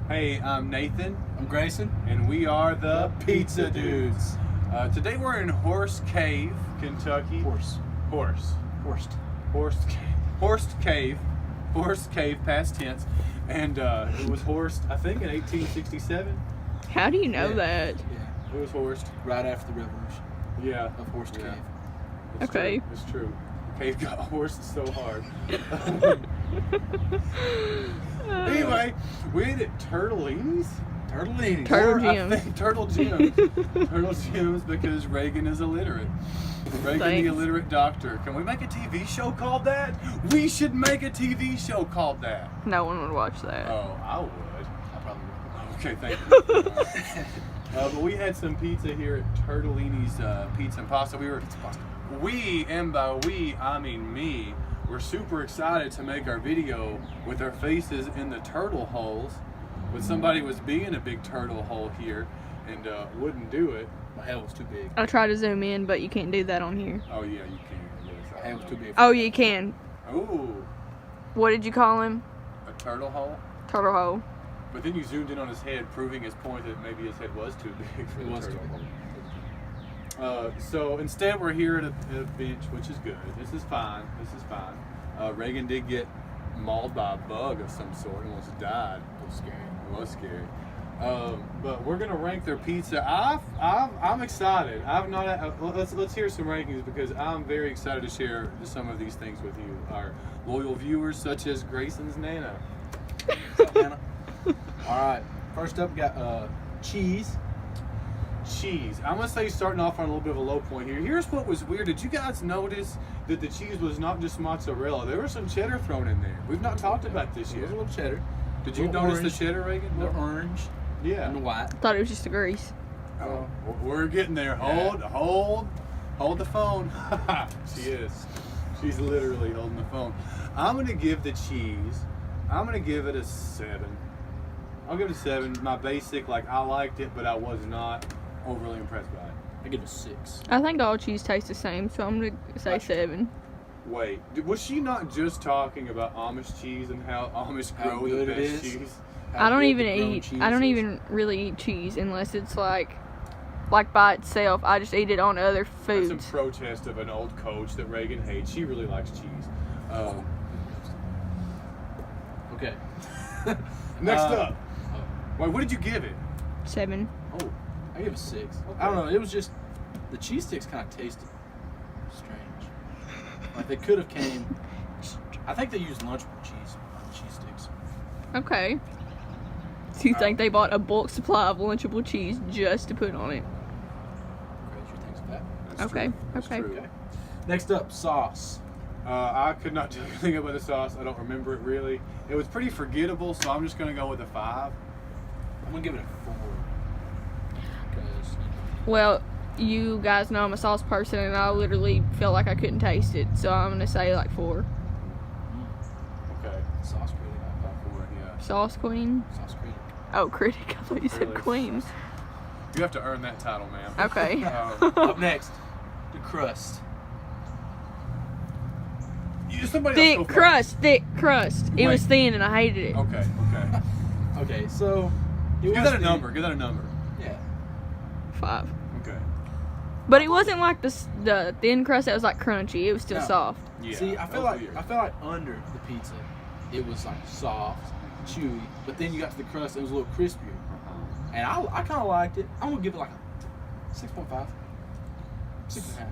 Hey, I'm Nathan, I'm Grayson. and we are the Pizza Dudes. Today we're in Horse Cave, Kentucky. Horse Cave, past tense. And it was horsed, I think, in 1867. How do you know that? Yeah, It was horsed. right after the revolution Yeah. of Horse Yeah. Cave. It's Okay. True. It's true. The cave got horsed so hard. Anyway, we ate at Turtlini's. Turtellini. Turtle Or, I Jim's. think Turtle Jim's. Turtle Jim's because Reagan is illiterate. Reagan the Thanks. illiterate doctor. Can we make a TV show called that? We should make a TV show called that. No one would watch that. Oh, I would. I probably would. Okay, thank you. But we had some pizza here at Turtellini's Pizza and Pasta. We, and by we, I mean me, we're super excited to make our video with our faces in the turtle holes. But somebody was being a big turtle hole here and wouldn't do it. My head was too big. I try to zoom in, but you can't do that on here. Oh yeah, you can. My head was too big. Oh, you can. Ooh, What did you call him? a turtle hole. Turtle hole. But then you zoomed in on his head, proving his point that maybe his head was too big for It the was too turtle big. hole. So instead, we're here at a bench, which is good. This is fine. Reagan did get mauled by a bug of some sort and almost died. It was scary. It was scary. But we're gonna rank their pizza. I'm excited. I've not. Let's hear some rankings because I'm very excited to share some of these things with you, our loyal viewers, such as Grayson's Nana. What's up, Hannah? All right. First up, we got cheese. Cheese. I'm gonna say starting off on a little bit of a low point here. Here's what was weird. Did you guys notice that the cheese was not just mozzarella? There was some cheddar thrown in there. We've not talked about this It yet. was a little cheddar. Did you little notice orange. the cheddar, Reagan? A little orange Yeah. and the white. Thought it was just a grease. Oh, we're getting there. Yeah. Hold the phone. She is. She's literally holding the phone. I'm gonna give the cheese. I'm gonna give it a 7. I'll give it a 7. My basic, like I liked it, but I was not overly impressed by it. I give it a 6. I think all cheese tastes the same, so I'm gonna say Gotcha. 7. Wait, was she not just talking about Amish cheese and how Amish How grow the good it best is? cheese? How I don't good even the grown eat. cheese I don't is. even really eat cheese unless it's like by itself. I just eat it on other That's foods. a protest of an old coach that Reagan hates. She really likes cheese. Okay. Next Uh, up. Wait, what did you give it? 7. Oh, I give it a 6. Okay. I don't know. It was just the cheese sticks kind of tasted strange. Like they could have came. I think they used Lunchable cheese on the cheese sticks. Okay. Do you think they bought a bulk supply of Lunchable cheese just to put on it? Crazier things like that. That's Okay, true. That's okay. true. Okay. Next up, sauce. I could not tell you anything about the sauce. I don't remember it really. It was pretty forgettable, so I'm just going to go with a 5. I'm gonna give it a 4. Because Well, you guys know I'm a sauce person, and I literally felt like I couldn't taste it, so I'm gonna say like 4. Okay. sauce critic. About 4, yeah. Sauce queen. Sauce critic. Oh, critic. I thought you said Really? queen. You have to earn that title, ma'am. Okay. Up next, the crust. Somebody else go Thick first. crust. Thick crust. It was Wait. thin, and I hated it. Okay. Okay, so Give that a number. Give that a number. Yeah. 5. Okay. But it wasn't like the thin crust that was like crunchy. It was still No. soft. Yeah. See, I that feel was like weird. under the pizza, it was like soft, chewy, but then you got to the crust, it was a little crispier, and I kind of liked it. I'm gonna give it like a 6.5, 6.5.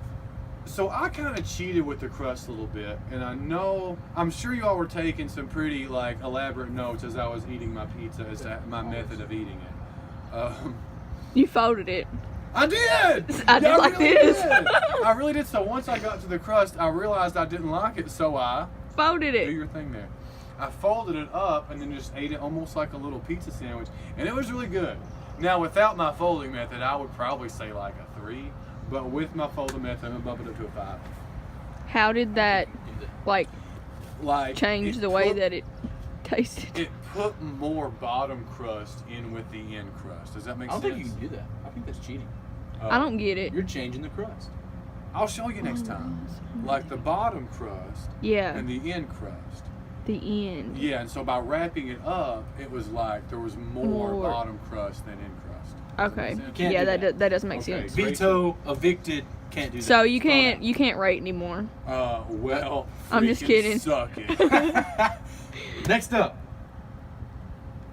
So I kind of cheated with the crust a little bit, and I'm sure you all were taking some pretty like elaborate notes as I was eating my pizza as to my method of eating it. You folded it. I did. I did like this. Did. I really did. So once I got to the crust, I realized I didn't like it, so I Folded do it. your thing there. I folded it up and then just ate it almost like a little pizza sandwich, and it was really good. Now without my folding method, I would probably say like a 3. But with my folding method, I'm gonna bump it up to a 5. How did that like Like change it the way put- that it tasted? it put more bottom crust in with the end crust. Does that make I don't sense? think you can do that. I think that's cheating. I don't get it. You're changing the crust. I'll show you next time. Like the bottom crust Yeah. and the end crust. the end. Yeah, and so by wrapping it up, it was like there was more More. bottom crust than in crust. Okay. Does that make sense? Can't Yeah, do that doesn't make Okay. sense. Veto, evicted, can't do that. So you Throw it can't rate anymore. Well, I'm just freaking kidding. Suck it. out. Next up,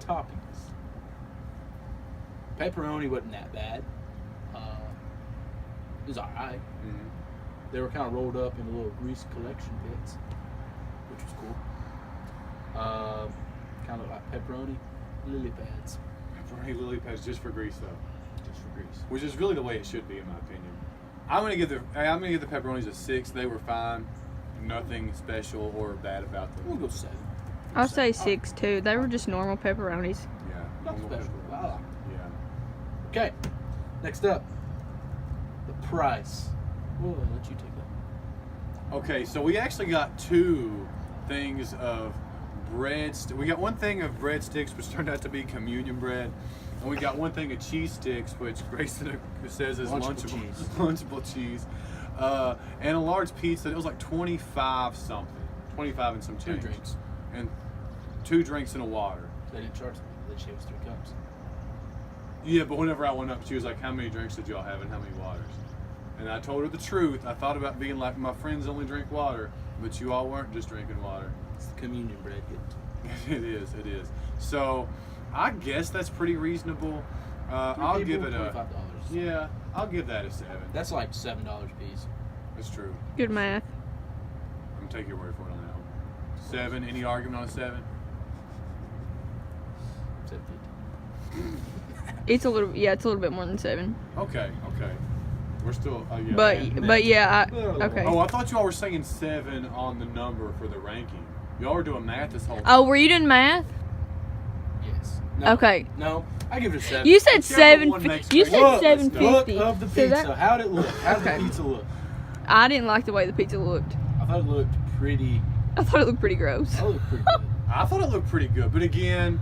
toppings. Pepperoni wasn't that bad. It was alright. Mhm. They were kind of rolled up into little grease collection bits, which was cool. Kind of like pepperoni lily pads, Pepperoni lily pads just for grease though, just for grease. which is really the way it should be in my opinion. I'm gonna give the pepperonis a 6. They were fine. Nothing special or bad about We'll them. go 7. I'll say 6 too. They were just normal pepperonis. Yeah. Not normal special. pepperoni. I like it. Yeah. Okay, next up, the price. We'll let you take that. Okay, so we actually got 2 things of bread. We got one thing of breadsticks, which turned out to be communion bread, and we got one thing of cheese sticks, which Grayson says is Lunchable lunchable cheese. lunchable cheese, and a large pizza. It was like 25 something, 25 and some 2 change, drinks. and 2 drinks and a water. They didn't charge me. They gave us 3 cups. Yeah, but whenever I went up, she was like, "How many drinks did y'all have, and how many waters?" And I told her the truth. I thought about being like, "My friends only drink water, but you all weren't just drinking water." It's the communion bread. It is. So, I guess that's pretty reasonable. I'll give it a. $25. Yeah, I'll give that a 7. That's like $7 a piece. That's true. Good math. I'm gonna take your word for it on that one. 7. Any argument on a 7? $7.50. It's a little bit more than 7. Okay. We're still. Yeah, But yeah, okay. Oh, I thought you all were saying 7 on the number for the ranking. Y'all were doing math this whole time. Oh, were you doing math? Yes. No. Okay. No, I give it a 7. You said Whichever one makes You great. said Look, let's go. 750. Look of the So pizza. that- How'd it look? How'd Okay. the pizza look? I didn't like the way the pizza looked. I thought it looked pretty. I thought it looked pretty gross. I looked pretty good. I thought it looked pretty good, but again,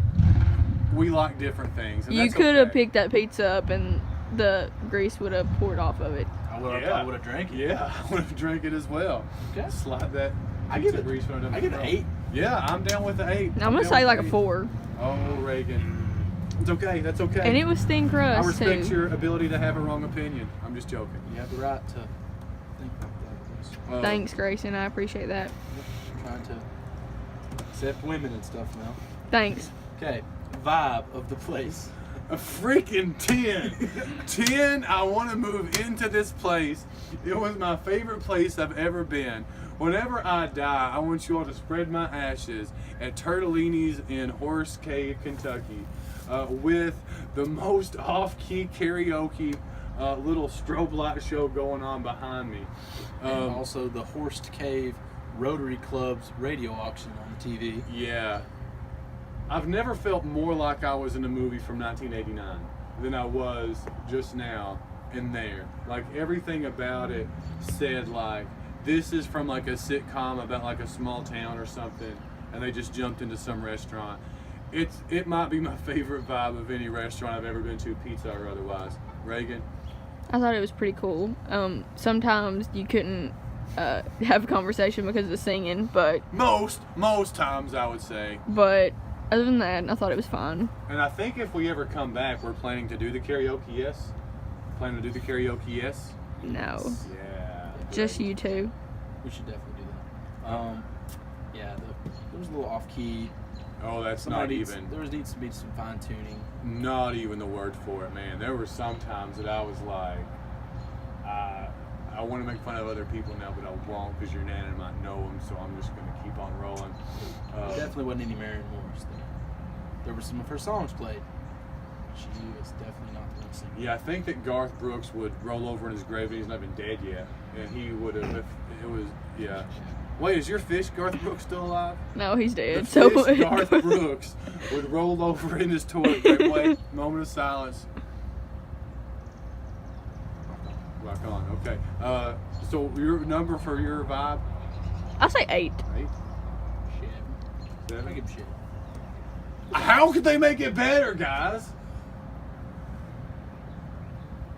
we like different things. And You that's could have okay. picked that pizza up and the grease would have poured off of it. I would Yeah. have drank it. Yeah, I would have drank it as well. Okay. Slide that. I give pizza it. grease from I give it an 8. Yeah, I'm down with the 8. I'm gonna down say with like the a 8. 4. Oh, Reagan. It's okay. That's okay. And it was thin I crust respect too. your ability to have a wrong opinion. I'm just joking. You have the right to think like that. Thanks, Grayson. I appreciate that. I'm trying to accept women and stuff now. Thanks. Okay, vibe of the place. A freaking 10. 10, I want to move into this place. It was my favorite place I've ever been. Whenever I die, I want you all to spread my ashes at Turtellini's in Horse Cave, Kentucky, with the most off-key karaoke little strobe light show going on behind me. And also the Horst Cave Rotary Club's radio auction on the TV. Yeah. I've never felt more like I was in a movie from 1989 than I was just now in there. Like everything about it said like, this is from like a sitcom about like a small town or something, and they just jumped into some restaurant. It might be my favorite vibe of any restaurant I've ever been to, pizza or otherwise. Reagan? I thought it was pretty cool. Sometimes you couldn't have a conversation because of the singing, but Most times I would say. other than that, I thought it was fun. And I think if we ever come back, we're planning to do the karaoke, yes? Planning to do the karaoke, yes? No, Yeah. just you two. We should definitely do that. Yeah, there was a little off key. Oh, that's not even. There needs to be some fine tuning. Not even the word for it, man. There were some times that I was like, I want to make fun of other people now, but I won't because your Nana might know them, so I'm just going to keep on rolling. There definitely wasn't any Marion Morris there. There were some of her songs played. She was definitely not the lead singer. Yeah, I think that Garth Brooks would roll over in his grave and he's not even dead yet. And he would have, if it was, yeah. Wait, is your fish Garth Brooks still alive? No, he's dead. The So fish Garth Brooks would roll over in his toilet. Great way, moment of silence. Rock on. Okay. So your number for your vibe? I'll say 8. 8? Shit. I 7? give a shit. How could they make it better, guys?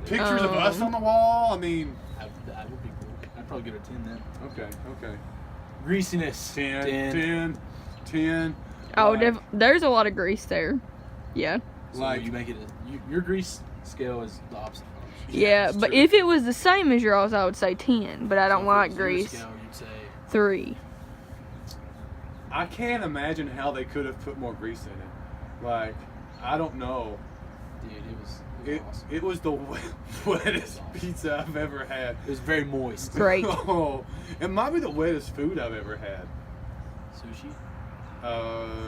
Pictures of us on the wall? I mean... That would be cool. I'd probably give it a 10 then. Okay. Greasiness. 10. 10. Oh, Like, there's a lot of grease there. Yeah. So Like- you make it. Your grease scale is the opposite. Yeah, it's but true. if it was the same as yours, I would say 10. But I don't like Your grease. Scale, you'd say 3. I can't imagine how they could have put more grease in it. Like, I don't know. dude, it was awesome. It was the wettest pizza I've ever had. It was very moist. Great. Oh, it might be the wettest food I've ever had. Sushi,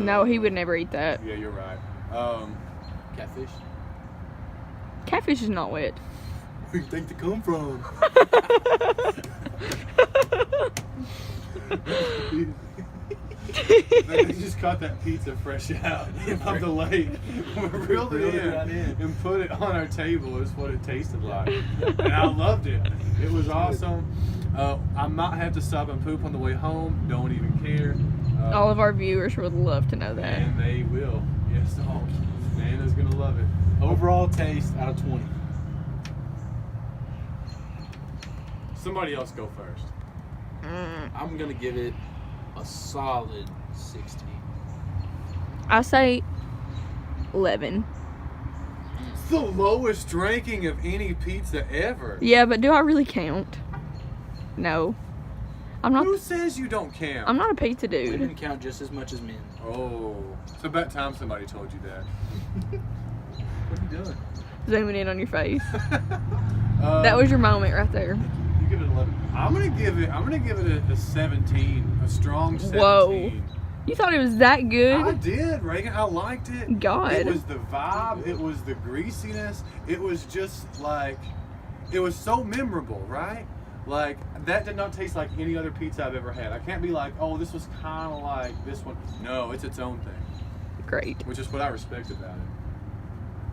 No, he would never eat that. Yeah, you're right. catfish. Catfish is not wet. Where do you think they come from? They just caught that pizza fresh out of the lake, reeled it Reeled it right in, in. and put it on our table. Is what it tasted like, and I loved it. It was awesome. I might have to stop and poop on the way home. Don't even care. All of our viewers would love to know that. And they will. Yes, oh, Nana's gonna love it. Overall taste out of 20. Somebody else go first. I'm gonna give it a solid 16. I say 11. It's the lowest ranking of any pizza ever. Yeah, but do I really count? No. I'm not. Who says you don't count? I'm not a pizza Women dude. count just as much as men. Oh, it's about time somebody told you that. What are you doing? Zooming in on your face. That was your moment right there. You give it 11. I'm gonna give it a 17, a strong 17. Whoa. You thought it was that good? I did, Reagan. I liked it. God. It was the vibe. It was the greasiness. It was just like, it was so memorable, right? Like, that did not taste like any other pizza I've ever had. I can't be like, oh, this was kind of like this one. No, it's its own thing, Great. which is what I respect about it.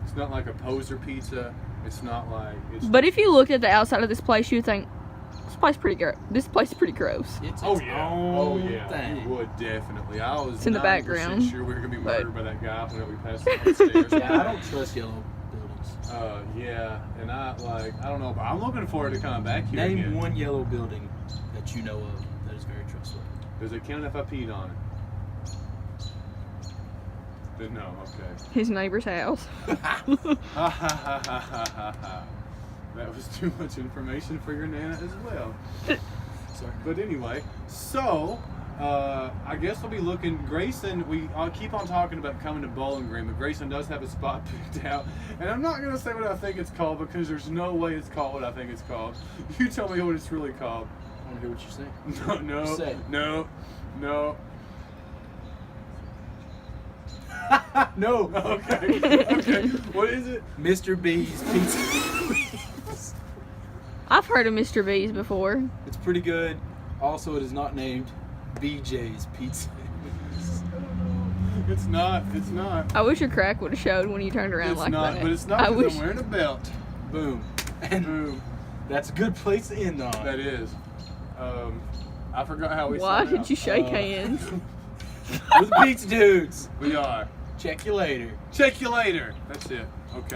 It's not like a poser pizza. It's not like. It's But if you looked at the outside of this place, you would think, this place pretty gross. This place is pretty gross. It's Oh its yeah. own Oh yeah. thing. You would definitely. I was It's in the 90% background, sure we were gonna be but- murdered by that guy when we passed upstairs. Yeah, I don't trust yellow buildings. Yeah, and I don't know, but I'm looking forward to coming back here Name again. one yellow building that you know of that is very trustworthy. Does it count if I peed on it? Then no, okay. His neighbor's house. Ha ha ha ha ha ha ha. That was too much information for your Nana as well. Sorry. But anyway, so I guess we'll be looking. Grayson, I'll keep on talking about coming to Bowling Green, but Grayson does have a spot picked out, and I'm not gonna say what I think it's called because there's no way it's called what I think it's called. You tell me what it's really called. I want to hear what you're saying. No, Say. no, no. No. Okay, okay. What is it? Mr. B's Pizza. I've heard of Mr. B's before. It's pretty good. Also, it is not named BJ's Pizza. It's not. It's not. I wish your crack would have showed when you turned around It's like not. that. But it's not I because wish. I'm wearing a belt. Boom. And Boom. that's a good place to end on. That is. I forgot how we. Why sign did out. you shake hands? We're the Pizza Dudes. We are. Check you later. Check you later. That's it. Okay.